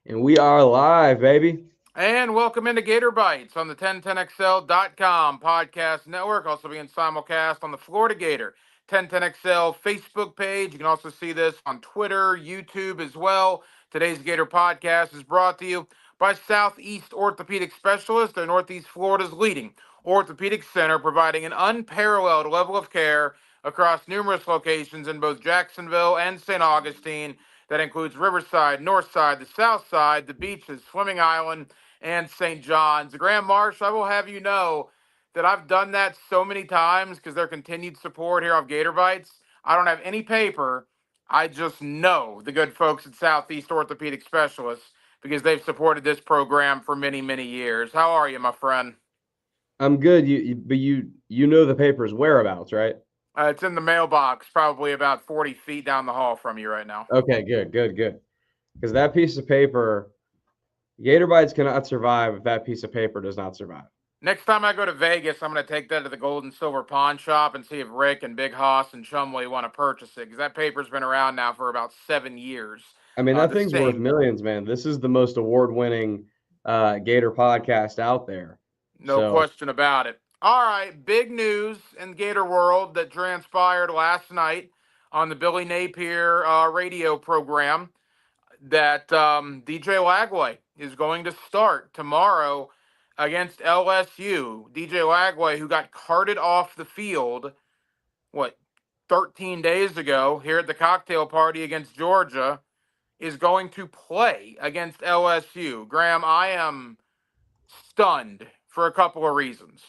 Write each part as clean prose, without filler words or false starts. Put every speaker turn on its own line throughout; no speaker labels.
And we are live, baby.
And welcome into Gator Bytes on the 1010XL.com podcast network. Also being simulcast on the Florida Gator 1010XL Facebook page. You can also see this on Twitter, YouTube as well. Today's Gator podcast is brought to you by Southeast Orthopedic Specialists. They're Northeast Florida's leading orthopedic center, providing an unparalleled level of care across numerous locations in both Jacksonville and St. Augustine. That includes Riverside, Northside, the South Side, the beaches, Swimming Island, and St. John's. Graham Marsh, I will have you know that I've done that so many times because their continued support here on Gator Bites. I don't have any paper. I just know the good folks at Southeast Orthopedic Specialists because they've supported this program for many, many years. How are you, my friend?
I'm good. But you know the paper's whereabouts, right?
It's in the mailbox, probably about 40 feet down the hall from you right now.
Okay, good. Because that piece of paper, Gator Bites cannot survive if that piece of paper does not survive.
Next time I go to Vegas, I'm going to take that to the Gold and Silver Pawn Shop and see if Rick and Big Hoss and Chumley want to purchase it because that paper's been around now for about 7 years.
I mean, that
The
thing's worth
same,
millions, man. This is the most award-winning Gator podcast out there.
no
So,
question about it. All right, big news in Gator world that transpired last night on the Billy Napier radio program that DJ Lagway is going to start tomorrow against LSU. DJ Lagway, who got carted off the field, what, 13 days ago here at the cocktail party against Georgia, is going to play against LSU. Graham, I am stunned for a couple of reasons.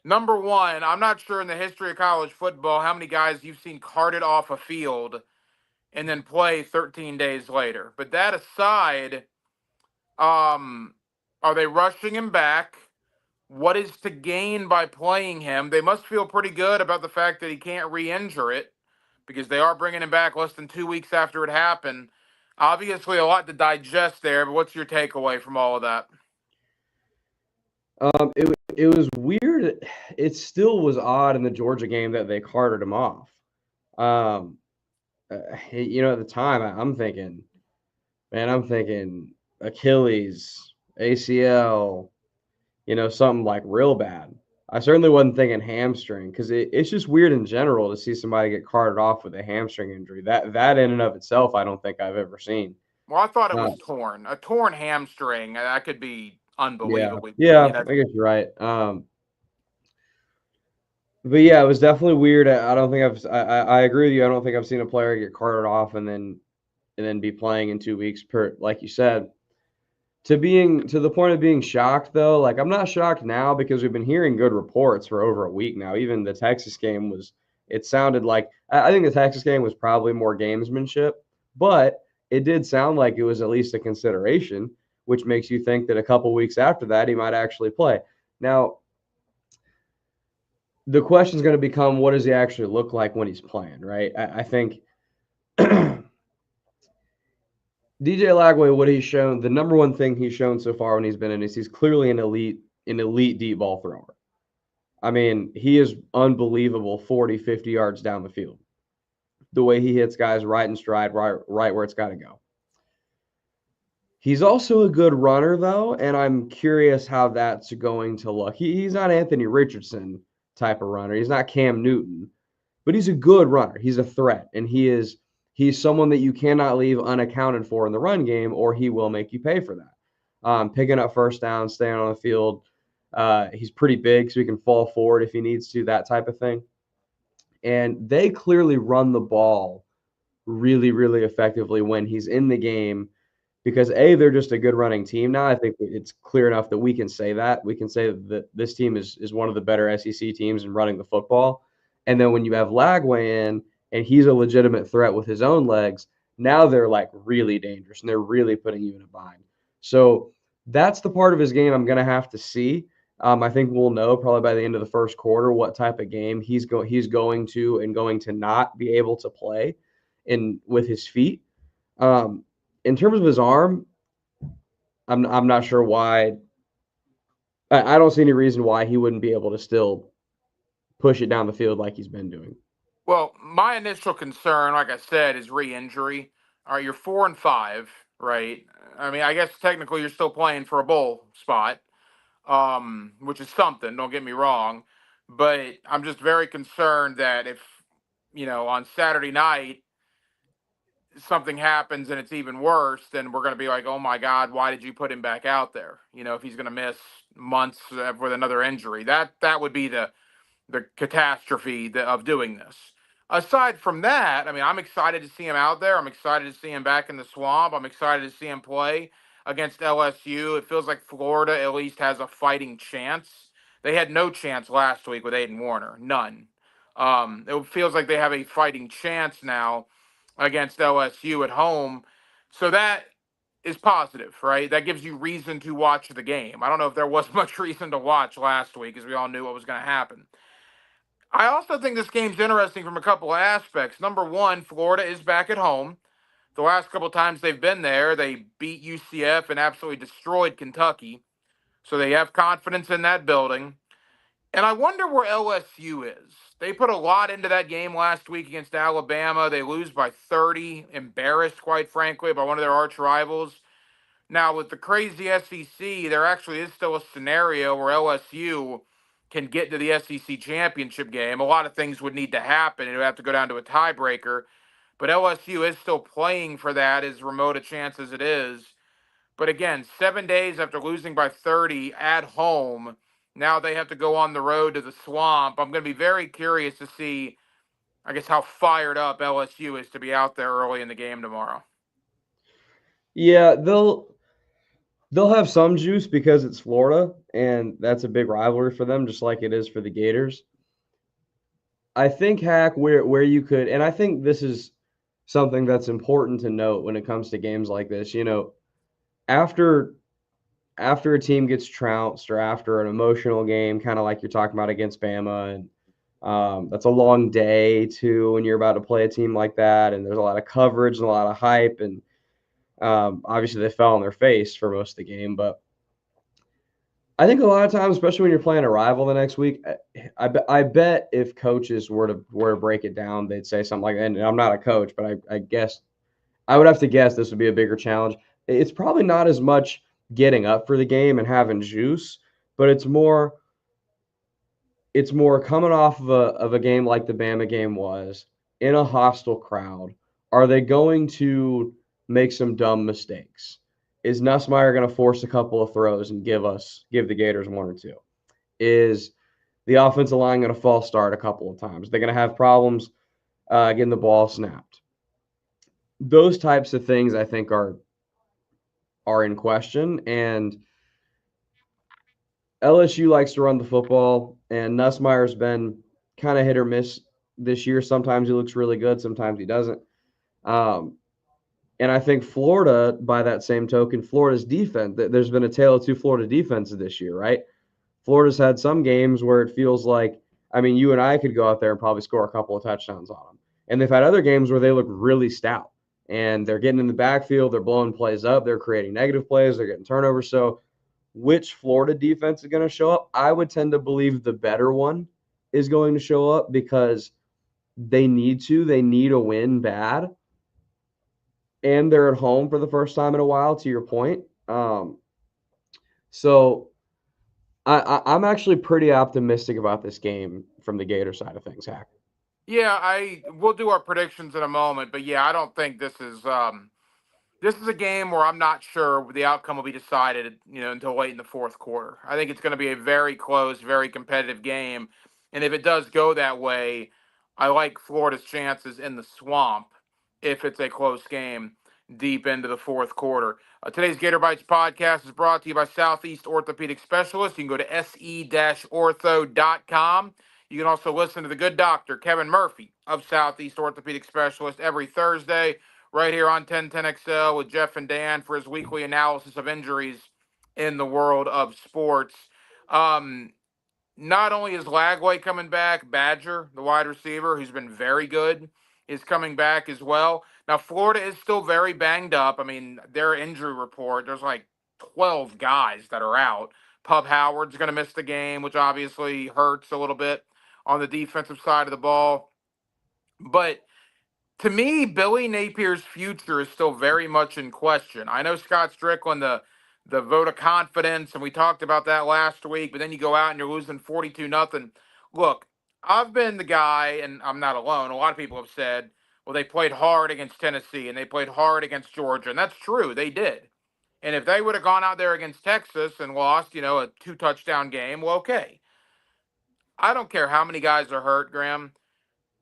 Number one, I'm not sure in the history of college football how many guys you've seen carted off a field and then play 13 days later. But that aside, um, are they rushing him back? What is to gain by playing him? They must feel pretty good about the fact that he can't re injure it because they are bringing him back less than 2 weeks after it happened. Obviously, a lot to digest there, but what's your takeaway from all of that?
it was weird. It still was odd in the Georgia game that they carted him off. Um, at the time, I'm thinking Achilles, ACL, something like real bad. I certainly wasn't thinking hamstring because it's just weird in general to see somebody get carted off with a hamstring injury. That in and of itself, I don't think I've ever seen.
Well, I thought it
Uh,
was torn. A torn hamstring, that could be
yeah,
unbelievably,
yeah, I guess you're right. But yeah, it was definitely weird. I don't think I agree with you. I don't think I've seen a player get carted off and then be playing in 2 weeks per, like you said. To the point of being shocked though, like I'm not shocked now because we've been hearing good reports for over a week now. Even the Texas game was it sounded like I think the Texas game was probably more gamesmanship, but it did sound like it was at least a consideration, which makes you think that a couple weeks after that he might actually play. Now, the question is going to become what does he actually look like when he's playing, right? I think DJ Lagway, what he's shown, the number one thing he's shown so far when he's been in is he's clearly an elite deep ball thrower. I mean, he is unbelievable 40, 50 yards down the field. The way he hits guys right in stride, right where it's got to go. He's also a good runner, though, and I'm curious how that's going to look. He's not Anthony Richardson type of runner. He's not Cam Newton, but he's a good runner. He's a threat, and he's someone that you cannot leave unaccounted for in the run game, or he will make you pay for that. Picking up first down, staying on the field. He's pretty big, so he can fall forward if he needs to, that type of thing. And they clearly run the ball really, really effectively when he's in the game because they're just a good running team now. I think it's clear enough that we can say that. We can say that this team is one of the better SEC teams in running the football. And then when you have Lagway in and he's a legitimate threat with his own legs, now they're like really dangerous and they're really putting you in a bind. So that's the part of his game I'm going to have to see. I think we'll know probably by the end of the first quarter what type of game he's going to and going to not be able to play in with his feet. Um, in terms of his arm, I'm not sure why. I don't see any reason why he wouldn't be able to still push it down the field like he's been doing.
Well, my initial concern, like I said, is re-injury. All right, you're 4-5. right? I mean, I guess technically you're still playing for a bowl spot, which is something. Don't get me wrong, but I'm just very concerned that if on Saturday night something happens and it's even worse, then we're going to be like, oh my God, why did you put him back out there? If he's going to miss months with another injury, that would be the catastrophe of doing this. Aside from that, I mean, I'm excited to see him out there. I'm excited to see him back in the swamp. I'm excited to see him play against LSU. It feels like Florida at least has a fighting chance. They had no chance last week with Aiden Warner, none. It feels like they have a fighting chance now against LSU at home. So that is positive, right? That gives you reason to watch the game. I don't know if there was much reason to watch last week because we all knew what was going to happen. I also think this game's interesting from a couple of aspects. Number one, Florida is back at home. The last couple of times they've been there, they beat UCF and absolutely destroyed Kentucky. So they have confidence in that building. And I wonder where LSU is. They put a lot into that game last week against Alabama. They lose by 30, embarrassed, quite frankly, by one of their arch rivals. Now, with the crazy SEC, there actually is still a scenario where LSU can get to the SEC championship game. A lot of things would need to happen. It would have to go down to a tiebreaker. But LSU is still playing for that, as remote a chance as it is. But again, 7 days after losing by 30 at home, now they have to go on the road to the swamp. I'm going to be very curious to see, I guess, how fired up LSU is to be out there early in the game tomorrow.
Yeah, they'll have some juice because it's Florida, and that's a big rivalry for them, just like it is for the Gators. I think Hack where you could, and I think this is something that's important to note when it comes to games like this. After after a team gets trounced or after an emotional game, kind of like you're talking about against Bama, and that's a long day too when you're about to play a team like that, and there's a lot of coverage and a lot of hype, and obviously they fell on their face for most of the game, but I think a lot of times, especially when you're playing a rival the next week, I bet if coaches were to break it down, they'd say something like, and I'm not a coach, but I guess I would have to guess this would be a bigger challenge. It's probably not as much getting up for the game and having juice, but it's more coming off of a game like the Bama game was in a hostile crowd. Are they going to make some dumb mistakes? Is Nussmeier going to force a couple of throws and give the Gators one or two? Is the offensive line going to false start a couple of times? They're going to have problems getting the ball snapped. Those types of things I think are in question, and LSU likes to run the football, and Nussmeier's been kind of hit or miss this year. Sometimes he looks really good, sometimes he doesn't. Um, and I think Florida, by that same token, Florida's defense, there's been a tale of two Florida defenses this year, right? Florida's had some games where it feels like, I mean, you and I could go out there and probably score a couple of touchdowns on them. And they've had other games where they look really stout and they're getting in the backfield, they're blowing plays up, they're creating negative plays, they're getting turnovers. So which Florida defense is going to show up? I would tend to believe the better one is going to show up because they need to. They need a win bad. And they're at home for the first time in a while, to your point. So I'm actually pretty optimistic about this game from the Gator side of things, Hack.
Yeah, we'll do our predictions in a moment, but yeah, I don't think this is a game where I'm not sure the outcome will be decided, until late in the fourth quarter. I think it's going to be a very close, very competitive game, and if it does go that way, I like Florida's chances in the swamp if it's a close game deep into the fourth quarter. Today's Gator Bytes podcast is brought to you by Southeast Orthopedic Specialists. You can go to se-ortho.com. You can also listen to the good doctor, Kevin Murphy of Southeast Orthopedic Specialists, every Thursday right here on 1010XL with Jeff and Dan for his weekly analysis of injuries in the world of sports. Um, Not only is Lagway coming back, Badger, the wide receiver, who's been very good, is coming back as well. Now, Florida is still very banged up. I mean, their injury report, there's like 12 guys that are out. Pub Howard's going to miss the game, which obviously hurts a little bit on the defensive side of the ball. But To me, Billy Napier's future is still very much in question. I know Scott Strickland, the vote of confidence, and we talked about that last week, but then you go out and you're losing 42-0. Look, I've been the guy, and I'm not alone. A lot of people have said, well, they played hard against Tennessee and they played hard against Georgia. And that's true. They did. And if they would have gone out there against Texas and lost, a 2 touchdown game, well, okay. I don't care how many guys are hurt, Graham.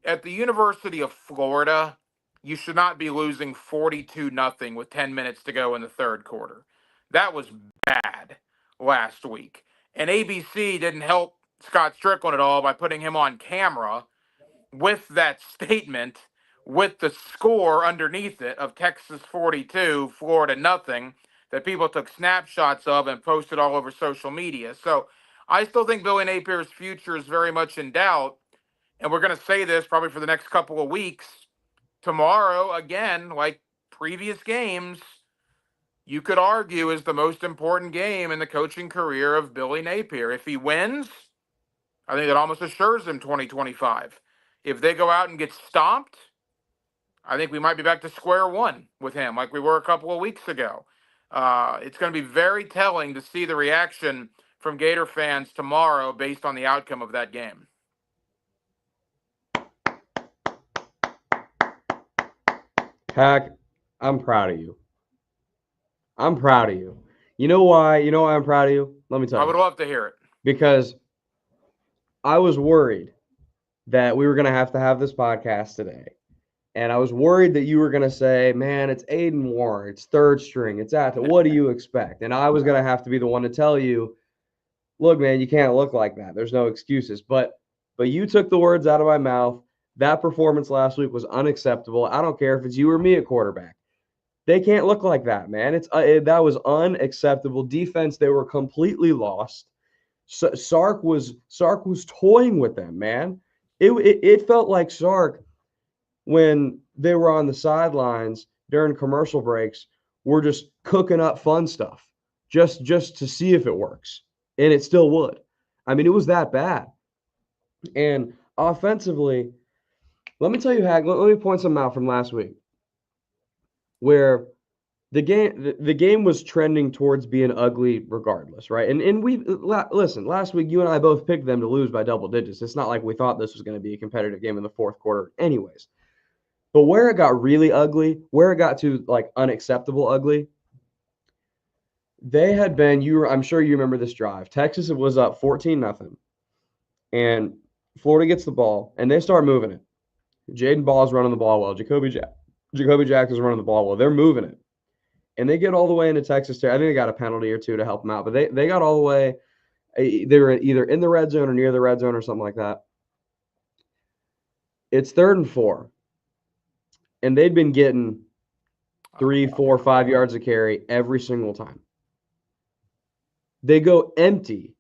At the University of Florida, you should not be losing 42-0 with 10 minutes to go in the third quarter. That was bad last week. And ABC didn't help Scott Strickland at all by putting him on camera with that statement with the score underneath it of Texas 42, Florida nothing, that people took snapshots of and posted all over social media. So I still think Billy Napier's future is very much in doubt. And we're going to say this probably for the next couple of weeks. Tomorrow, again, like previous games, you could argue is the most important game in the coaching career of Billy Napier. If he wins, I think that almost assures him 2025. If they go out and get stomped, I think we might be back to square one with him like we were a couple of weeks ago. It's going to be very telling to see the reaction from Gator fans tomorrow based on the outcome of that game.
Hack, I'm proud of you. I'm proud of you. You know why? You know why I'm proud of you? Let me tell you.
I would love to hear it.
Because I was worried that we were going to have this podcast today. And I was worried that you were going to say, man, it's Aiden Warren. It's third string. It's at what do you expect? And I was going to have to be the one to tell you, look, man, you can't look like that. There's no excuses. But you took the words out of my mouth. That performance last week was unacceptable. I don't care if it's you or me at quarterback. They can't look like that, man. That was unacceptable. Defense, they were completely lost. Sark was toying with them, man. It felt like Sark, when they were on the sidelines during commercial breaks, were just cooking up fun stuff just to see if it works. And it still would. I mean, it was that bad. And offensively, let me tell you, Hag, let me point something out from last week where the game was trending towards being ugly regardless, right? And listen, last week you and I both picked them to lose by double digits. It's not like we thought this was going to be a competitive game in the fourth quarter anyways. But where it got really ugly, where it got to like unacceptable ugly, they had been, I'm sure you remember this drive. Texas was up 14-0. And Florida gets the ball and they start moving it. Jaden Ball's running the ball well. Jacoby Jackson's running the ball well. They're moving it. And they get all the way into Texas. I think they got a penalty or two to help them out. But they got all the way. They were either in the red zone or near the red zone or something like that. It's 3rd and 4. And they'd been getting 3, 4, 5 yards of carry every single time. They go empty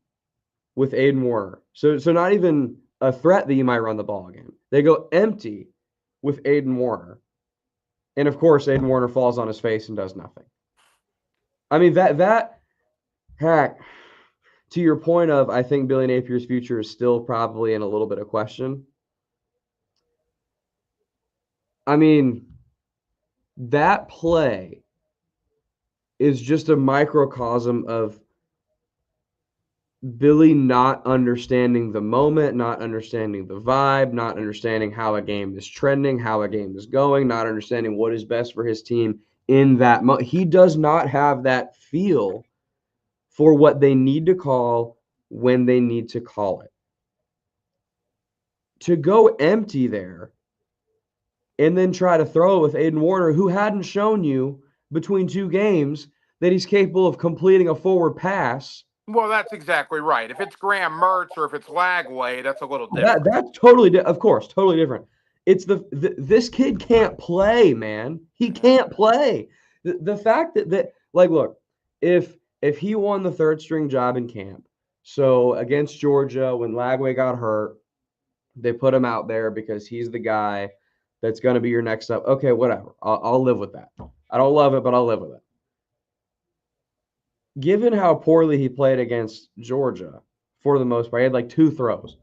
with Aiden Warner. So not even a threat that you might run the ball again. They go empty with Aiden Warner. And, of course, Aiden Warner falls on his face and does nothing. I mean, that Hack, to your point of I think Billy Napier's future is still probably in a little bit of question. I mean, that play is just a microcosm of Billy not understanding the moment, not understanding the vibe, not understanding how a game is trending, how a game is going, not understanding what is best for his team in that moment. He does not have that feel for what they need to call when they need to call it. To go empty there and then try to throw it with Aiden Warner, who hadn't shown you between 2 games that he's capable of completing a forward pass.
Well, that's exactly right. If it's Graham Mertz or if it's Lagway, that's a little different.
That's totally, of course, totally different. It's this kid can't play, man. He can't play. The fact that like, look, if he won the 3rd string job in camp, so against Georgia when Lagway got hurt, they put him out there because he's the guy that's going to be your next up. Okay, whatever. I'll live with that. I don't love it, but I'll live with it. Given how poorly he played against Georgia, for the most part, he had like 2 throws.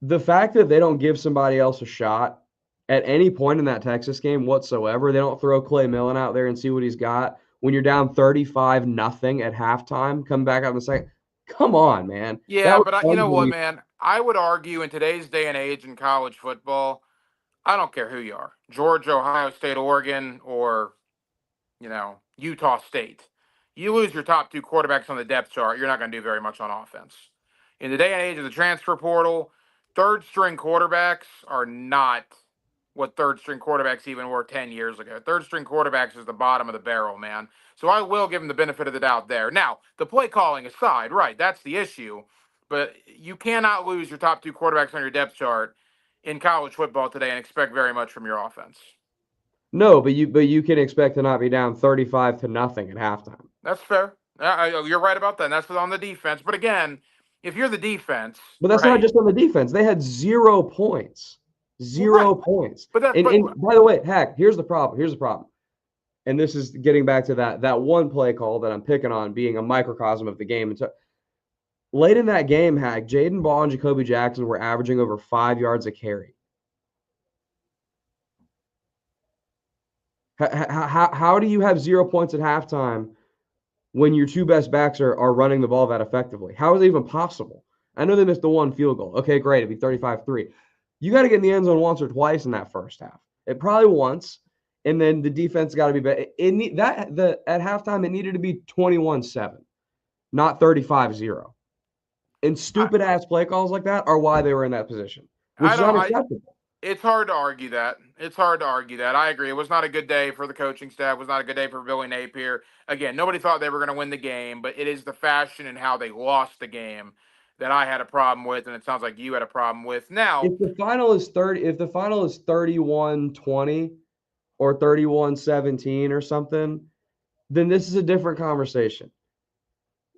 The fact that they don't give somebody else a shot at any point in that Texas game whatsoever, they don't throw Clay Millen out there and see what he's got when you're down 35-0 at halftime, come back out in the second. Come on, man. That
Yeah,
was
but you know what,
unbelievable.
man? I would argue in today's day and age in college football, I don't care who you are, Georgia, Ohio State, Oregon, or Utah State. You lose your top two quarterbacks on the depth chart, you're not going to do very much on offense. In the day and age of the transfer portal, third string quarterbacks are not what third string quarterbacks even were 10 years ago. Third string quarterbacks is the bottom of the barrel, man. So I will give them the benefit of the doubt there. Now, the play calling aside, right, that's the issue. But you cannot lose your top two quarterbacks on your depth chart in college football today and expect very much from your offense.
No, but you can expect to not be down 35-0 at halftime.
That's fair. You're right about that. And that's on the defense. But again, if you're the defense,
But that's not
right,
just on the defense. They had 0 points.
well,
0
right.
points.
But that,
And
but
by the way, Hack, here's the problem. Here's the problem. And this is getting back to that one play call that I'm picking on being a microcosm of the game. And so late in that game, Hack, Jaden Ball and Jacoby Jackson were averaging over 5 yards a carry. How do you have 0 points at halftime when your two best backs are running the ball that effectively? How is it even possible? I know they missed the one field goal. Okay, great. It'd be 35-3. You got to get in the end zone once or twice in that first half. It probably once, and then the defense got to be better. At halftime, it needed to be 21-7, not 35-0. And
I,
stupid-ass play calls like that are why they were in that position, which
I
is
don't. I
unacceptable.
It's hard to argue that. It's hard to argue that. I agree. It was not a good day for the coaching staff. It was not a good day for Billy Napier. Again, nobody thought they were going to win the game, but it is the fashion and how they lost the game that I had a problem with, and it sounds like you had a problem with. Now,
If the final is 31-20 or 31-17 or something, then this is a different conversation.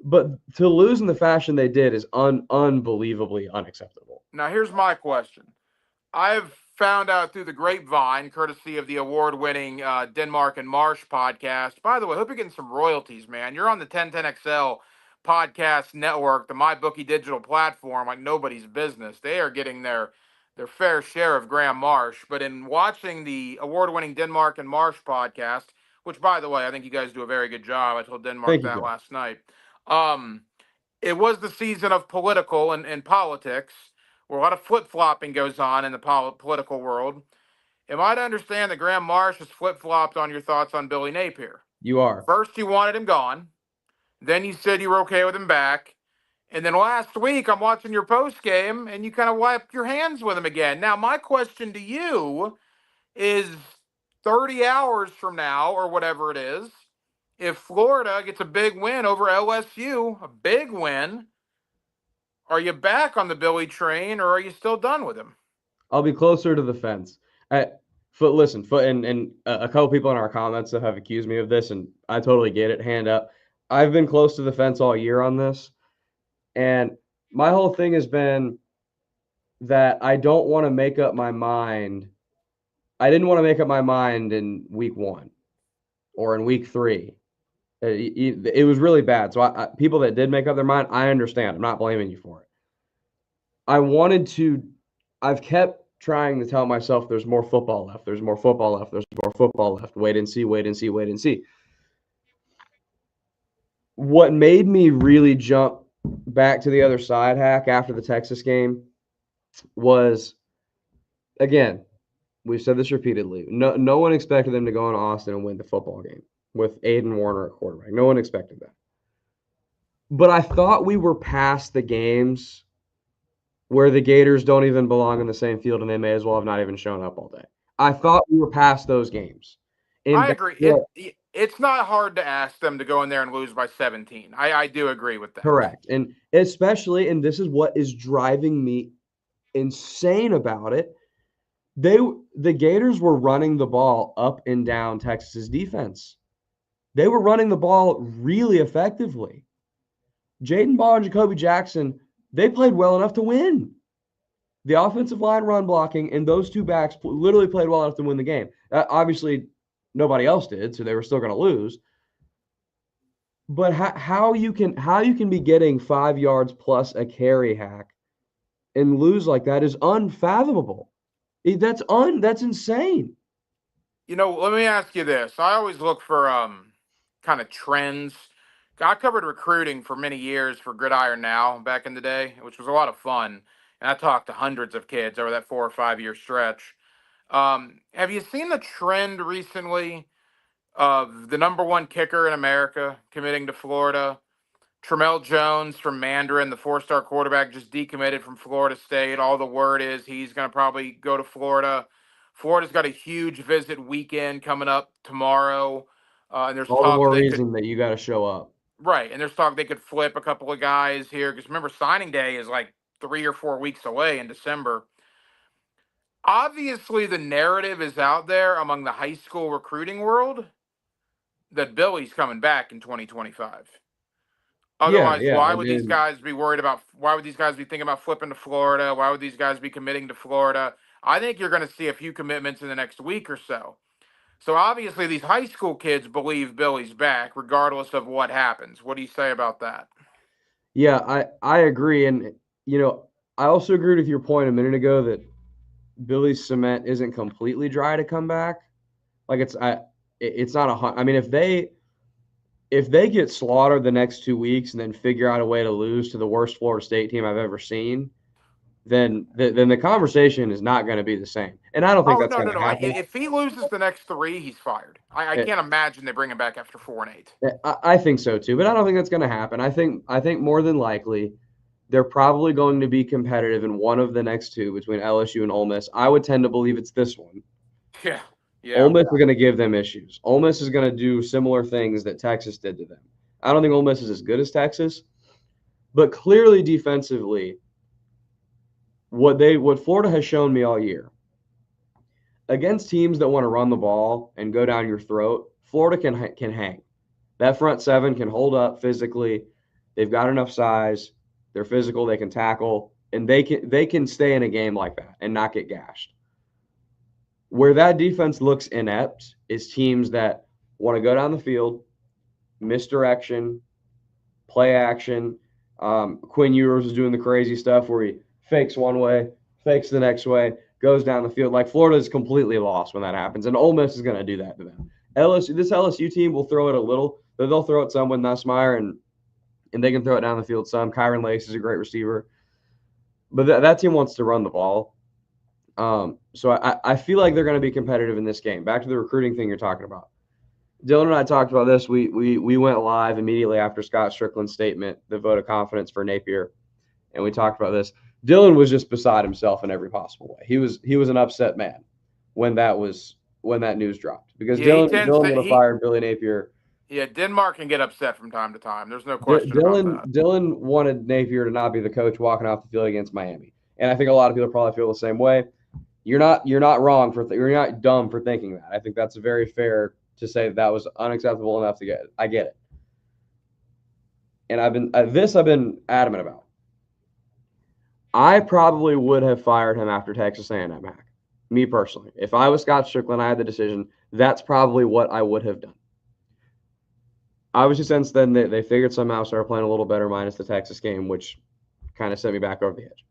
But to lose in the fashion they did is unbelievably unacceptable.
now here's my question. I've found out through the grapevine, courtesy of the award-winning Denmark and Marsh podcast. By the way, I hope you're getting some royalties, man. You're on the 1010XL podcast network, the MyBookie digital platform, like nobody's business. They are getting their fair share of Graham Marsh. But in watching the award-winning Denmark and Marsh podcast, which, by the way, I think you guys do a very good job. I told Denmark
Thank you,
that
Joe.
last night. It was the season of political and politics, where a lot of flip-flopping goes on in the political world. Am I to understand that Graham Marsh has flip-flopped on your thoughts on Billy Napier?
You are.
First, you wanted him gone. Then you said you were okay with him back. And then last week, I'm watching your post game, and you kind of wiped your hands with him again. Now, my question to you is 30 hours from now, or whatever it is, if Florida gets a big win over LSU, a big win, are you back on the Billy train, or are you still done with him?
I'll be closer to the fence. Listen, and a couple people in our comments that have accused me of this, and I totally get it. Hand up. I've been close to the fence all year on this, and my whole thing has been that I don't want to make up my mind. I didn't want to make up my mind in week 1 or in week 3. It was really bad. So people that did make up their mind, I understand. I'm not blaming you for it. I've kept trying to tell myself there's more football left. There's more football left. There's more football left. Wait and see, wait and see, wait and see. What made me really jump back to the other side, Hack, after the Texas game was, again, we've said this repeatedly. No one expected them to go into Austin and win the football game with Aiden Warner at quarterback. No one expected that. But I thought we were past the games where the Gators don't even belong in the same field and they may as well have not even shown up all day. I thought we were past those games.
I agree. It's not hard to ask them to go in there and lose by 17. I do agree with that.
Correct. And especially, and this is what is driving me insane about it, the Gators were running the ball up and down Texas's defense. They were running the ball really effectively. Jaden Ball and Jacoby Jackson, they played well enough to win. The offensive line run blocking and those two backs literally played well enough to win the game. Obviously, nobody else did, so they were still going to lose. But how you can be getting 5 yards plus a carry, Hack, and lose like that is unfathomable. That's insane.
Let me ask you this. I always look for kind of trends. I covered recruiting for many years for Gridiron Now back in the day, which was a lot of fun. And I talked to hundreds of kids over that 4 or 5 year stretch. Have you seen the trend recently of the number one kicker in America committing to Florida? Tramel Jones from Mandarin, the 4-star quarterback, just decommitted from Florida State. All the word is he's going to probably go to Florida. Florida's got a huge visit weekend coming up tomorrow. And there's
All the
talk that
more
they could,
reason that you got to show up.
right. And there's talk they could flip a couple of guys here. Because remember, signing day is like 3 or 4 weeks away in December. Obviously, the narrative is out there among the high school recruiting world that Billy's coming back in 2025.
Yeah,
Otherwise,
yeah.
why
I
would these
mean,
guys be worried about? Why would these guys be thinking about flipping to Florida? Why would these guys be committing to Florida? I think you're going to see a few commitments in the next week or so. So obviously, these high school kids believe Billy's back, regardless of what happens. What do you say about that?
yeah, I agree, and I also agreed with your point a minute ago that Billy's cement isn't completely dry to come back. Like it's not a. I mean, if they get slaughtered the next 2 weeks and then figure out a way to lose to the worst Florida State team I've ever seen, then the conversation is not going to be the same. And I don't think
Oh
that's
no,
going
no,
to
no!
happen.
If he loses the next three, he's fired. I
Eh,
can't imagine they bring him back after 4-8.
I think so too, but I don't think that's going to happen. I think more than likely they're probably going to be competitive in one of the next two between LSU and Ole Miss. I would tend to believe it's this one.
Yeah,
Ole
yeah.
Miss is going to give them issues. Ole Miss is going to do similar things that Texas did to them. I don't think Ole Miss is as good as Texas, but clearly defensively, what Florida has shown me all year against teams that want to run the ball and go down your throat, Florida can hang. That front seven can hold up physically. They've got enough size. They're physical. They can tackle, and they can stay in a game like that and not get gashed. Where that defense looks inept is teams that want to go down the field, misdirection, play action. Quinn Ewers is doing the crazy stuff where he fakes one way, fakes the next way, goes down the field. Like Florida is completely lost when that happens, and Ole Miss is going to do that to them. This LSU team will throw it a little, but they'll throw it some with Nussmeier, and they can throw it down the field some. Kyron Lace is a great receiver, but that team wants to run the ball. So I feel like they're going to be competitive in this game. Back to the recruiting thing you're talking about. Dylan and I talked about this. We went live immediately after Scott Strickland's statement, the vote of confidence for Napier, and we talked about this. Dylan was just beside himself in every possible way. He was an upset man when that news dropped because
Yeah, he
Dylan
tends
Dylan
to
would have
he
fired Billy Napier.
yeah, Denmark can get upset from time to time. There's no question about that.
Dylan wanted Napier to not be the coach walking off the field against Miami, and I think a lot of people probably feel the same way. You're not wrong you're not dumb for thinking that. I think that's very fair to say that was unacceptable enough to get it. I get it. And I've been adamant about. I probably would have fired him after Texas A&M hack. Me personally. If I was Scott Strickland, I had the decision, that's probably what I would have done. Obviously, since then, they figured somehow started playing a little better minus the Texas game, which kind of sent me back over the edge.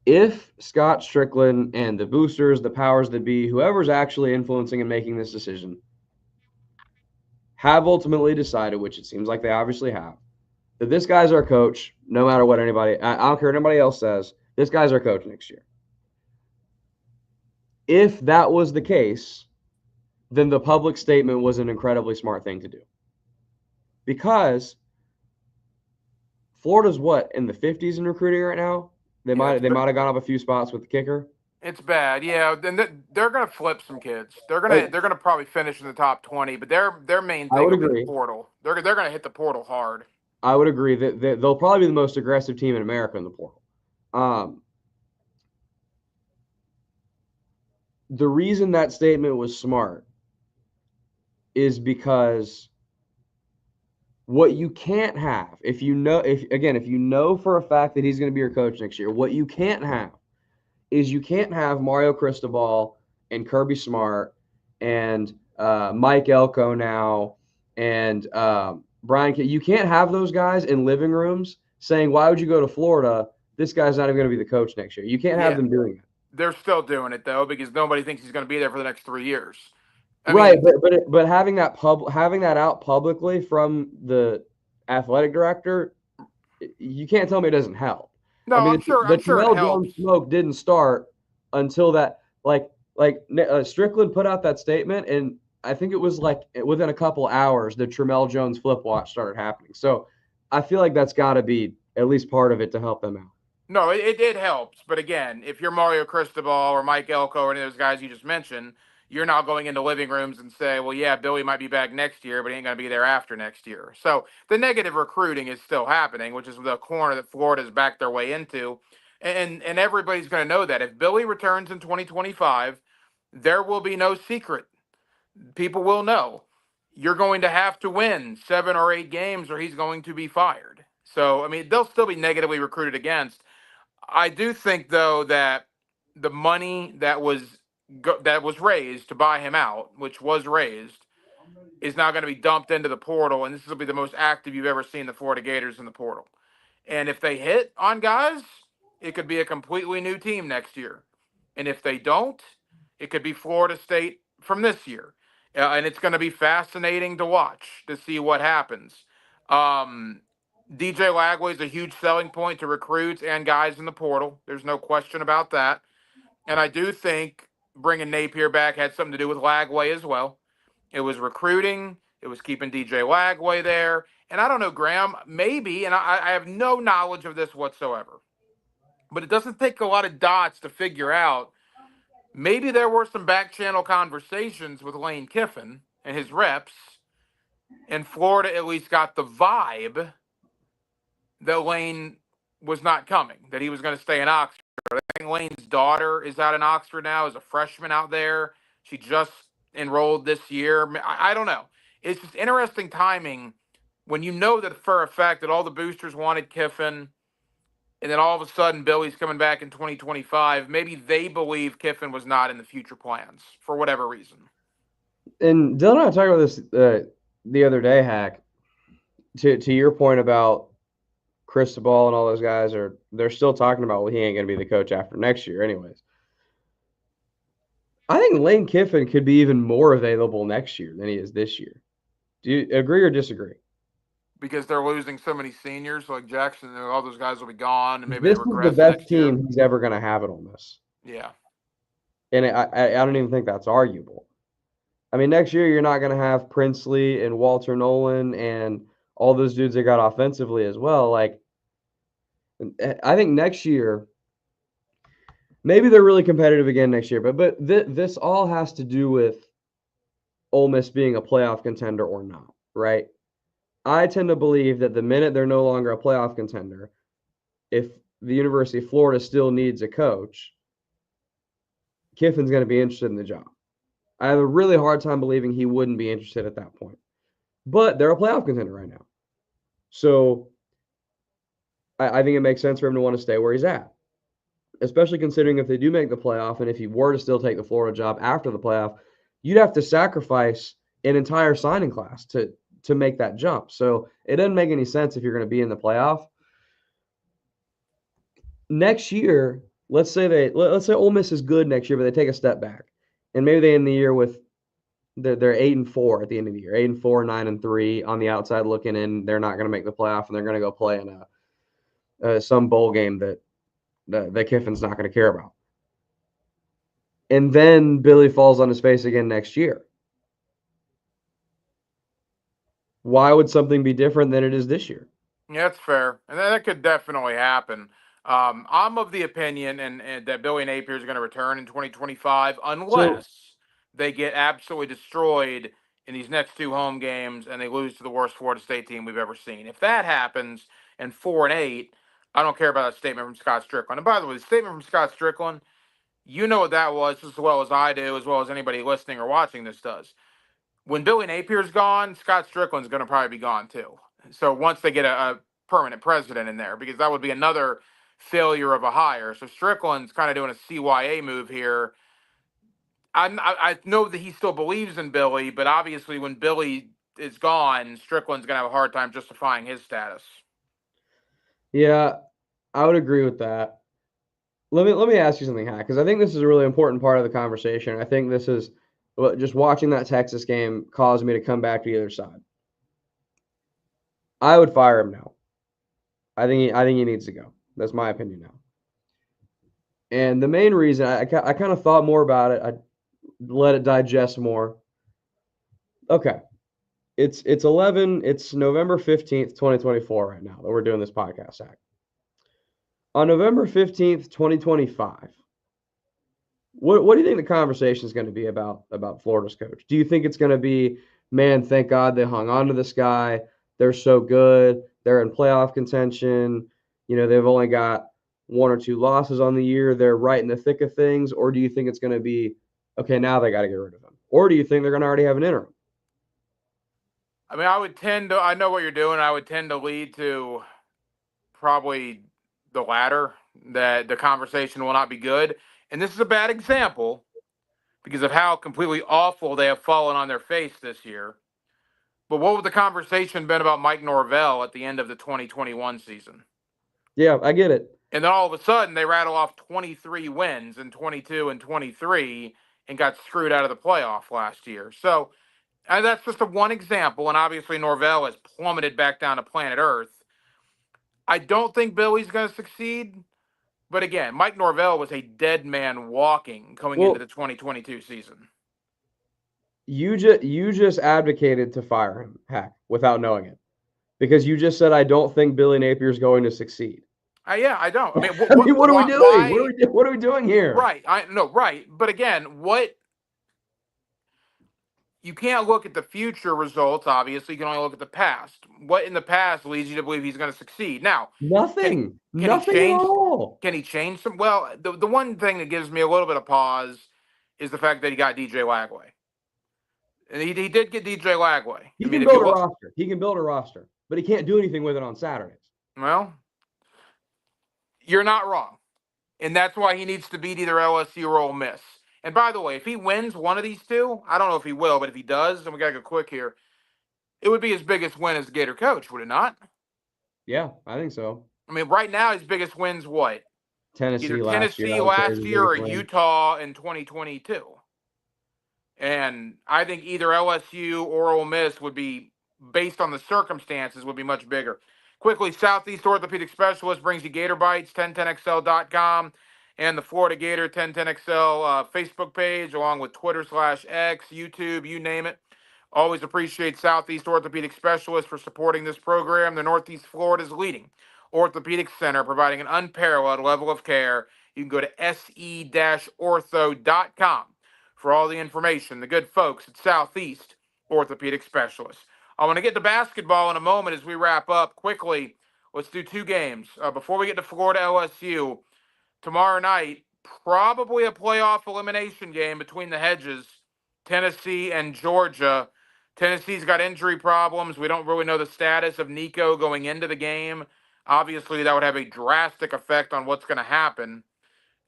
If Scott Strickland and the boosters, the powers that be, whoever's actually influencing and making this decision, have ultimately decided, which it seems like they obviously have, that this guy's our coach, no matter what I don't care what anybody else says, this guy's our coach next year. If that was the case, then the public statement was an incredibly smart thing to do. Because Florida's what, in the 50s in recruiting right now? They
Yeah,
might they might have gone up a few spots with the kicker.
it's bad. Yeah, then they're gonna flip some kids. They're
Uh,
gonna they're gonna probably finish in the top 20, but their main
I
thing
would
will be the
agree.
portal. They're gonna hit the portal hard.
I would agree that they'll probably be the most aggressive team in America in the portal. Um, the reason that statement was smart is because what you can't have, if you know for a fact that he's going to be your coach next year, what you can't have is you can't have Mario Cristobal and Kirby Smart and Mike Elko now and Brian. You can't have those guys in living rooms saying, why would you go to Florida? This guy's not even going to be the coach next year. You can't have
Yeah,
them doing it.
they're still doing it though because nobody thinks he's going to be there for the next 3 years. I
Right,
mean,
but having that out publicly from the athletic director, you can't tell me it doesn't help. I
no,
mean, the
I'm sure it
Tramel
helps.
Jones smoke didn't start until that Strickland put out that statement, and I think it was like within a couple hours the Tramel Jones flip watch started happening. So I feel like that's got to be at least part of it to help them out.
No, it helps. But again, if you're Mario Cristobal or Mike Elko or any of those guys you just mentioned, you're not going into living rooms and say, well, yeah, Billy might be back next year, but he ain't going to be there after next year. So the negative recruiting is still happening, which is the corner that Florida's backed their way into. And everybody's going to know that. If Billy returns in 2025, there will be no secret. People will know. You're going to have to win 7 or 8 games or he's going to be fired. So, I mean, they'll still be negatively recruited against. I do think though that the money that was raised to buy him out, which was raised, is now going to be dumped into the portal, and this will be the most active you've ever seen the Florida Gators in the portal. And if they hit on guys, it could be a completely new team next year. And if they don't, it could be Florida State from this year. And it's going to be fascinating to watch to see what happens. Um, DJ Lagway is a huge selling point to recruits and guys in the portal. There's no question about that. And I do think bringing Napier back had something to do with Lagway as well. It was recruiting. It was keeping DJ Lagway there. And I don't know, Graham, maybe, and I have no knowledge of this whatsoever, but it doesn't take a lot of dots to figure out maybe there were some back channel conversations with Lane Kiffin and his reps, and Florida at least got the vibe that Lane was not coming, that he was going to stay in Oxford. I think Lane's daughter is out in Oxford now, as a freshman out there. She just enrolled this year. I don't know. It's just interesting timing when you know that for a fact that all the boosters wanted Kiffin, and then all of a sudden Billy's coming back in 2025. Maybe they believe Kiffin was not in the future plans for whatever reason.
And Dylan and I talked about this the other day, Hack. To your point about Cristobal and all those guys they're still talking about, well, he ain't going to be the coach after next year anyways. I think Lane Kiffin could be even more available next year than he is this year. Do you agree or disagree?
Because they're losing so many seniors, like Jackson, all those guys will be gone, and maybe they
This is the
regress
best
next year.
team he's ever going to have it on this.
Yeah.
And I don't even think that's arguable. I mean, next year you're not going to have Princely and Walter Nolan and all those dudes that got offensively as well. Like, I think next year, maybe they're really competitive again next year. But this all has to do with Ole Miss being a playoff contender or not, right? I tend to believe that the minute they're no longer a playoff contender, if the University of Florida still needs a coach, Kiffin's going to be interested in the job. I have a really hard time believing he wouldn't be interested at that point. But they're a playoff contender right now. So I think it makes sense for him to want to stay where he's at, especially considering if they do make the playoff and if he were to still take the Florida job after the playoff, you'd have to sacrifice an entire signing class to make that jump. So it doesn't make any sense if you're going to be in the playoff. Next year, let's say Ole Miss is good next year, but they take a step back. And maybe they end the year with they're 8-4 at the end of the year. 8-4, 9-3 on the outside looking in. They're not going to make the playoff, and they're going to go play in some bowl game that Kiffin's not going to care about. And then Billy falls on his face again next year. Why would something be different than it is this year?
Yeah, that's fair. And that could definitely happen. I'm of the opinion and that Billy Napier is going to return in 2025
So
unless they get absolutely destroyed in these next 2 home games and they lose to the worst Florida State team we've ever seen. If that happens and 4-8, I don't care about that statement from Scott Strickland. And by the way, the statement from Scott Strickland, you know what that was as well as I do, as well as anybody listening or watching this does. When Billy Napier's gone, Scott Strickland's going to probably be gone too. So once they get a permanent president in there, because that would be another failure of a hire. So Strickland's kind of doing a CYA move here. I know that he still believes in Billy, but obviously when Billy is gone, Strickland's going to have a hard time justifying his status.
Yeah, I would agree with that. Let me ask you something, Hack, because I think this is a really important part of the conversation. I think this is just watching that Texas game caused me to come back to the other side. I would fire him now. I think he needs to go. That's my opinion now. And the main reason I kind of thought more about it, I let it digest more. Okay, it's November 15th, 2024 right now that we're doing this podcast, Hack. On November 15th, 2025, what do you think the conversation is going to be about Florida's coach? Do you think it's going to be, man, thank God they hung on to this guy. They're so good. They're in playoff contention. They've only got one or two losses on the year. They're right in the thick of things. Or do you think it's going to be, okay, now they got to get rid of him? Or do you think they're going to already have an interim?
I mean, I know what you're doing. I would tend to lead to probably the latter, that the conversation will not be good. And this is a bad example because of how completely awful they have fallen on their face this year. But what would the conversation been about Mike Norvell at the end of the 2021 season?
Yeah, I get it.
And then all of a sudden they rattle off 23 wins in 22 and 23 and got screwed out of the playoff last year. So that's just one example. And obviously Norvell has plummeted back down to planet Earth. I don't think Billy's going to succeed. But again, Mike Norvell was a dead man walking going into the
Well,
2022 season.
you just advocated to fire him, Hack, without knowing it. Because you just said I don't think Billy Napier is going to succeed.
Yeah, I don't. I mean,
What are we doing?
why?
What are we doing here?
Right. I no, right. But again, you can't look at the future results, obviously. You can only look at the past. What in the past leads you to believe he's going to succeed? Now, can he
Nothing.
can he
Nothing at
change
all.
can he change some? Well, the one thing that gives me a little bit of pause is the fact that he got DJ Lagway. And he did get DJ Lagway.
He
I mean,
can
if
build
you
a
look,
roster. He can build a roster, but he can't do anything with it on Saturdays.
well, you're not wrong. And that's why he needs to beat either LSU or Ole Miss. And by the way, if he wins one of these two, I don't know if he will, but if he does, and we got to go quick here, it would be his biggest win as Gator coach, would it not?
Yeah, I think so.
I mean, right now his biggest win's what? Either
Tennessee last year,
Tennessee
I would say, is
last
his
year or
biggest win.
Utah in 2022. And I think either LSU or Ole Miss would be, based on the circumstances, would be much bigger. Quickly, Southeast Orthopedic Specialists brings you Gator Bytes, 1010XL.com, and the Florida Gator 1010XL Facebook page, along with Twitter/X, YouTube, you name it. Always appreciate Southeast Orthopedic Specialists for supporting this program. The Northeast Florida's leading orthopedic center, providing an unparalleled level of care. You can go to se-ortho.com for all the information. The good folks at Southeast Orthopedic Specialists. I want to get to basketball in a moment as we wrap up. Quickly, let's do two games. Before we get to Florida LSU, tomorrow night, probably a playoff elimination game between the Hedges, Tennessee and Georgia. Tennessee's got injury problems. We don't really know the status of Nico going into the game. Obviously, that would have a drastic effect on what's going to happen.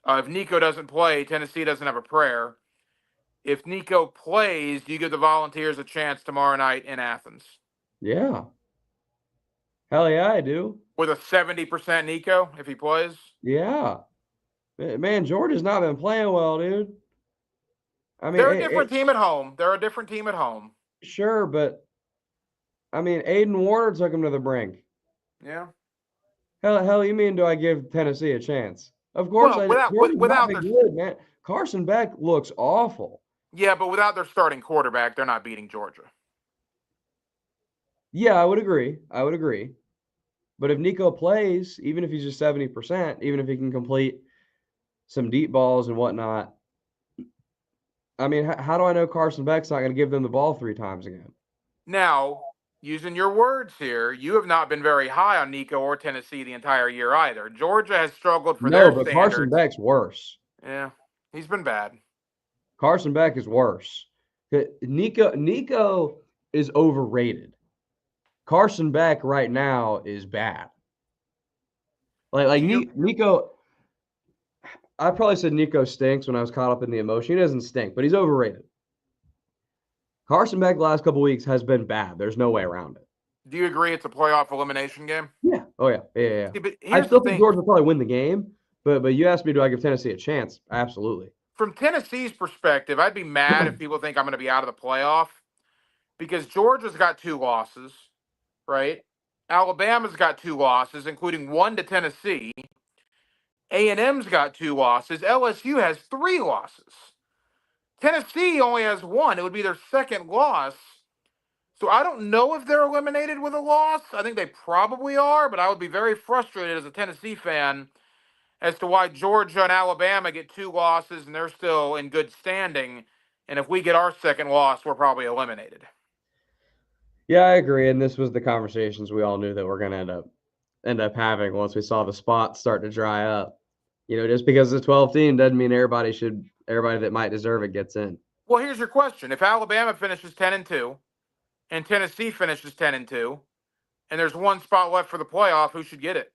If Nico doesn't play, Tennessee doesn't have a prayer. If Nico plays, do you give the Volunteers a chance tomorrow night in Athens?
Yeah. Hell yeah, I do.
With a 70% Nico if he plays?
Yeah. Man, Georgia's not been playing well, dude. I mean,
They're a different team at home. They're a different team at home.
sure, but I mean, Aiden Warner took him to the brink.
Yeah.
Hell, you mean do I give Tennessee a chance? Of course
Well,
I do. Georgia's not
without
been
their
good, man. Carson Beck looks awful.
yeah, but without their starting quarterback, they're not beating Georgia.
Yeah, I would agree. I would agree. But if Nico plays, even if he's just 70%, even if he can complete some deep balls and whatnot, I mean, how do I know Carson Beck's not going to give them the ball 3 times again?
Now, using your words here, you have not been very high on Nico or Tennessee the entire year either. Georgia has struggled for
No,
their
but Carson
standards.
Beck's worse.
Yeah, he's been bad.
Carson Beck is worse. Nico is overrated. Carson Beck right now is bad. Like
Do you
Nico, I probably said Nico stinks when I was caught up in the emotion. He doesn't stink, but he's overrated. Carson Beck the last couple weeks has been bad. There's no way around it.
do you agree it's a playoff elimination game?
Yeah. Oh yeah. Yeah.
See, but
I
here's the
still think
thing.
Georgia will probably win the game, but you asked me, do I give Tennessee a chance? Absolutely.
From Tennessee's perspective, I'd be mad if people think I'm going to be out of the playoff because Georgia's got 2 losses, right? Alabama's got 2 losses, including one to Tennessee. A&M's got 2 losses. LSU has 3 losses. Tennessee only has one. It would be their second loss. So I don't know if they're eliminated with a loss. I think they probably are, but I would be very frustrated as a Tennessee fan as to why Georgia and Alabama get 2 losses and they're still in good standing. And if we get our second loss, we're probably eliminated.
Yeah, I agree. And this was the conversations we all knew that we're going to end up having once we saw the spots start to dry up. Just because it's a 12 team doesn't mean everybody that might deserve it gets in.
Well, here's your question. If Alabama finishes 10-2 and Tennessee finishes 10-2 and there's one spot left for the playoff, who should get it?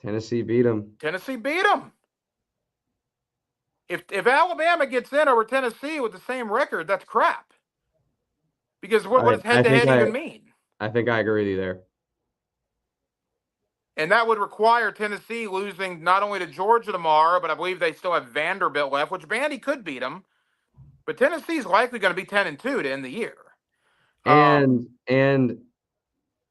Tennessee beat them.
Tennessee beat them. If Alabama gets in over Tennessee with the same record, that's crap. Because what does head to head even mean?
I think I agree with you there.
And that would require Tennessee losing not only to Georgia tomorrow, but I believe they still have Vanderbilt left, which Vandy could beat them. But Tennessee's likely going to be 10-2 to end the year.
And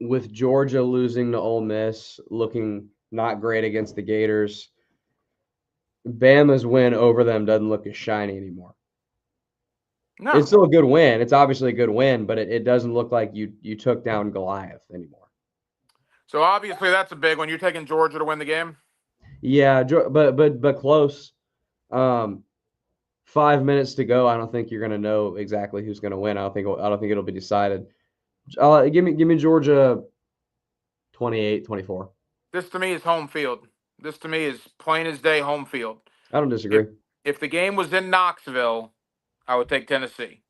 with Georgia losing to Ole Miss, looking not great against the Gators, Bama's win over them doesn't look as shiny anymore.
No.
It's still a good win. It's obviously a good win, but it doesn't look like you took down Goliath anymore.
So obviously that's a big one. You're taking Georgia to win the game?
Yeah, but close. 5 minutes to go. I don't think you're going to know exactly who's going to win. I don't think it'll be decided. Give me Georgia 28-24.
This to me is home field. This to me is plain as day home field.
I don't disagree.
If the game was in Knoxville, I would take Tennessee.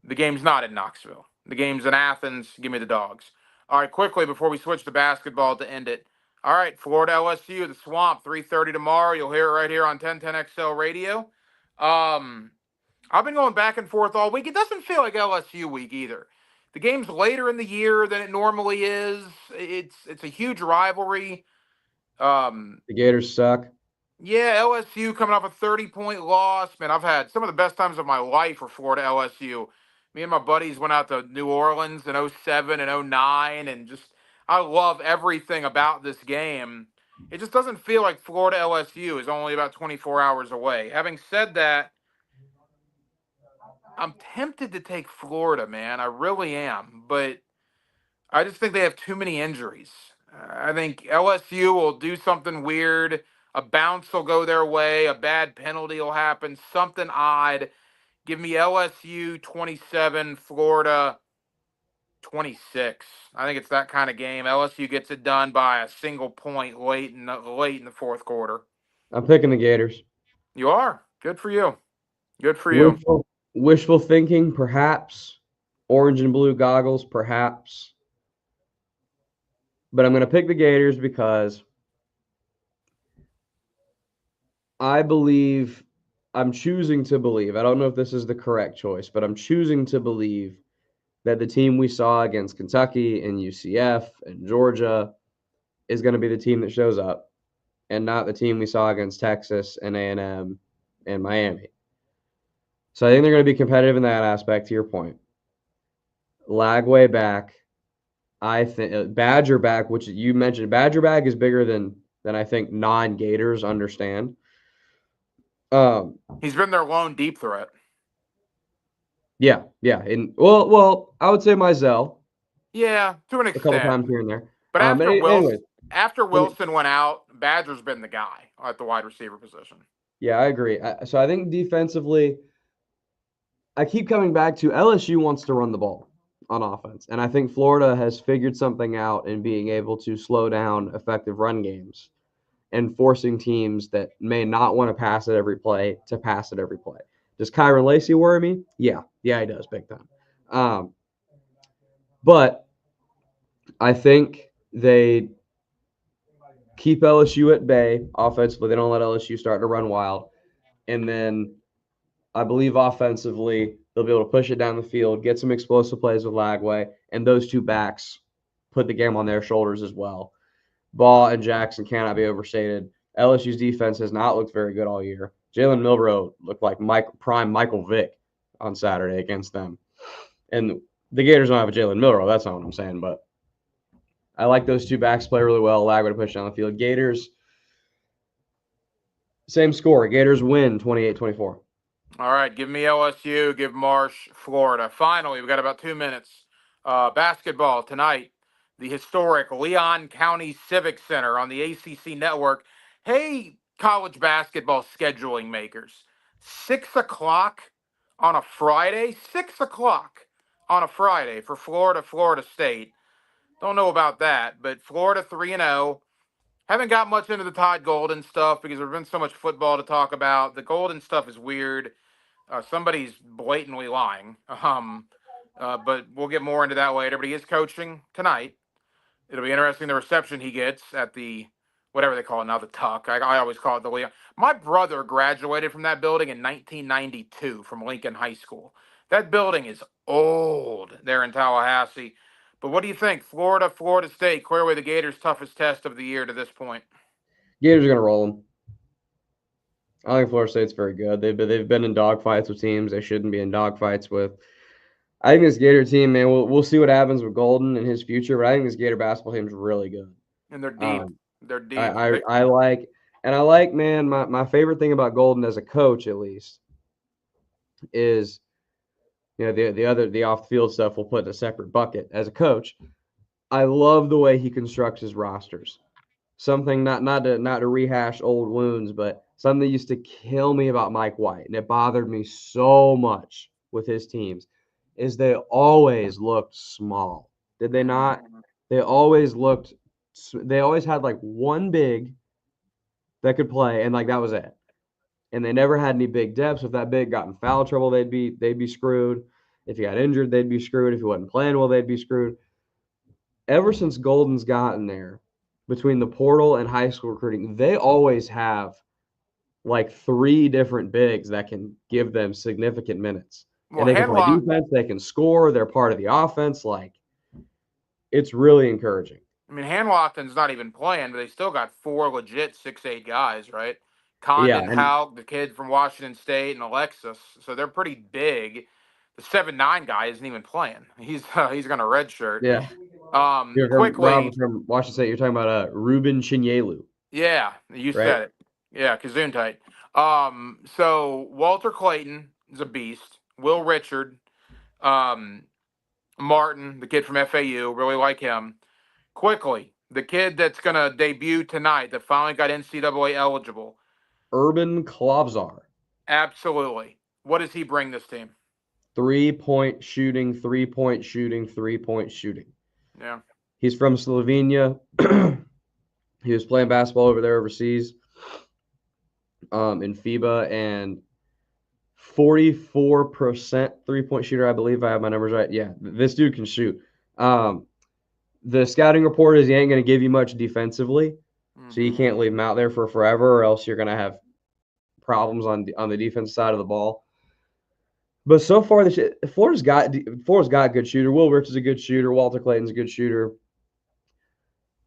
The game's not in Knoxville. The game's in Athens. Give me the Dogs. All right, quickly before we switch to basketball to end it. All right, Florida LSU, the Swamp, 3:30 tomorrow. You'll hear it right here on 1010XL Radio. I've been going back and forth all week. It doesn't feel like LSU week either. The game's later in the year than it normally is. It's a huge rivalry.
The Gators suck.
Yeah, LSU coming off a 30-point loss. Man, I've had some of the best times of my life for Florida LSU. Me and my buddies went out to New Orleans in 07 and 09, and just I love everything about this game. It just doesn't feel like Florida LSU is only about 24 hours away. Having said that, I'm tempted to take Florida, man. I really am, but I just think they have too many injuries. I think LSU will do something weird. A bounce will go their way. A bad penalty will happen. Something odd. Give me LSU 27, Florida 26. I think it's that kind of game. LSU gets it done by a single point late in the fourth quarter.
I'm picking the Gators.
You are. Good for you. Good for you.
Wishful thinking, perhaps. Orange and blue goggles, perhaps. But I'm going to pick the Gators because I'm choosing to believe, I don't know if this is the correct choice, but I'm choosing to believe that the team we saw against Kentucky and UCF and Georgia is going to be the team that shows up and not the team we saw against Texas and A&M and Miami. So I think they're going to be competitive in that aspect, to your point. Lagway back. I think Badger back, which you mentioned. Badger back is bigger than I think non-Gators understand.
He's been their lone deep threat.
Yeah. And well, I would say Mizell.
Yeah, to an extent.
A couple times here and there.
But after Wilson went out, Badger's been the guy at the wide receiver position.
Yeah, I agree. So I think defensively, I keep coming back to LSU wants to run the ball on offense. And I think Florida has figured something out in being able to slow down effective run games and forcing teams that may not want to pass it every play to pass it every play. Does Kyron Lacey worry me? Yeah, he does big time. But I think they keep LSU at bay offensively. They don't let LSU start to run wild. And then I believe offensively, They'll be able to push it down the field, get some explosive plays with Lagway, and those two backs put the game on their shoulders as well. Ball and Jackson cannot be overstated. LSU's defense has not looked very good all year. Jalen Milroe looked like prime Michael Vick on Saturday against them. And the Gators don't have a Jalen Milroe. That's not what I'm saying, but I like those two backs play really well. Lagway to push down the field. Gators, same score. Gators win 28-24.
All right, give me LSU, give Marsh Florida. Finally, we've got about 2 minutes. Basketball tonight, the historic Leon County Civic Center on the ACC network. Hey, college basketball scheduling makers, 6 o'clock on a Friday? 6 o'clock on a Friday for Florida State. Don't know about that, but Florida 3-0. Haven't got much into the Todd Golden stuff because there's been so much football to talk about. The Golden stuff is weird. Somebody's blatantly lying. But we'll get more into that later. But he is coaching tonight. It'll be interesting the reception he gets at the whatever they call it now, the Tuck. I always call it the Leon. My brother graduated from that building in 1992 from Lincoln High School. That building is old there in Tallahassee. But what do you think? Florida State, clearly the Gators' toughest test of the year to this point.
Gators are going to roll them. I think Florida State's very good. They've been in dogfights with teams they shouldn't be in dogfights with. I think this Gator team, man, we'll see what happens with Golden and his future, but I think this Gator basketball team is really good.
And they're deep. They're deep.
I like, man, my favorite thing about Golden as a coach, at least, is the off the field stuff we'll put in a separate bucket. As a coach, I love the way he constructs his rosters. Something not to rehash old wounds, but something that used to kill me about Mike White, and it bothered me so much with his teams, is they always looked small. Did they not? They always had like one big that could play, and like that was it. And they never had any big depths. If that big got in foul trouble, they'd be screwed. If he got injured, they'd be screwed. If he wasn't playing well, they'd be screwed. Ever since Golden's gotten there, between the portal and high school recruiting, they always have like 3 different bigs that can give them significant minutes.
Well,
and they can play defense, they can score, they're part of the offense. Like, it's really encouraging.
I mean, Hanlofton's not even playing, but they still got 4 legit 6'8" guys, right? Condon, Haug, the kid from Washington State, and Alexis. So they're pretty big. The 7'9" guy isn't even playing. He's going to redshirt.
Yeah.
Quickly,
Rob from Washington State, you're talking about Ruben Chinyelu.
Yeah, you said it. Yeah, Gesundheit. So Walter Clayton is a beast. Will Richard, Martin, the kid from FAU, really like him. Quickly, the kid that's going to debut tonight that finally got NCAA eligible.
Urban Klavzar.
Absolutely. What does he bring this team?
3-point shooting, 3-point shooting, 3-point shooting.
Yeah.
He's from Slovenia. He was playing basketball over there overseas in FIBA, and 44% 3-point shooter, I believe. I have my numbers right. Yeah, this dude can shoot. The scouting report is he ain't going to give you much defensively, so you can't leave him out there for forever, or else you're going to have problems on the defense side of the ball. But so far, Florida's got a good shooter. Will Rich is a good shooter. Walter Clayton's a good shooter.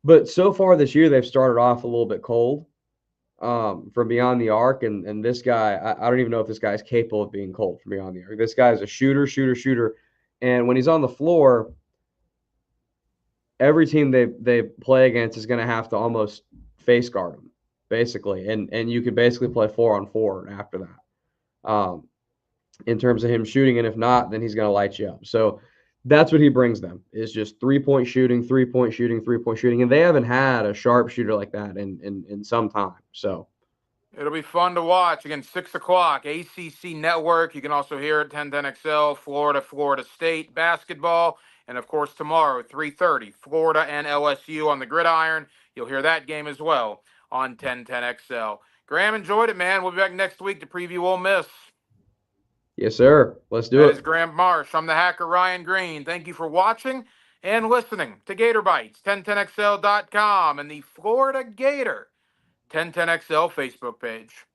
But so far this year, they've started off a little bit cold from beyond the arc. And this guy, I don't even know if this guy's capable of being cold from beyond the arc. This guy is a shooter. And when he's on the floor, every team they play against is going to have to almost face guard him, basically. And you could basically play 4-on-4 after that. In terms of him shooting, and if not, then he's going to light you up. So that's what he brings them, is just 3-point shooting, 3-point shooting, 3-point shooting. And they haven't had a sharp shooter like that in some time. So
it'll be fun to watch. Again, 6 o'clock, ACC Network. You can also hear it, 1010XL, Florida State basketball. And, of course, tomorrow, 3:30, Florida and LSU on the gridiron. You'll hear that game as well on 1010XL. Graham, enjoyed it, man. We'll be back next week to preview Ole Miss.
Yes, sir. Let's do it.
That is Graham Marsh. I'm the hacker, Ryan Green. Thank you for watching and listening to Gator Bytes, 1010XL.com, and the Florida Gator 1010XL Facebook page.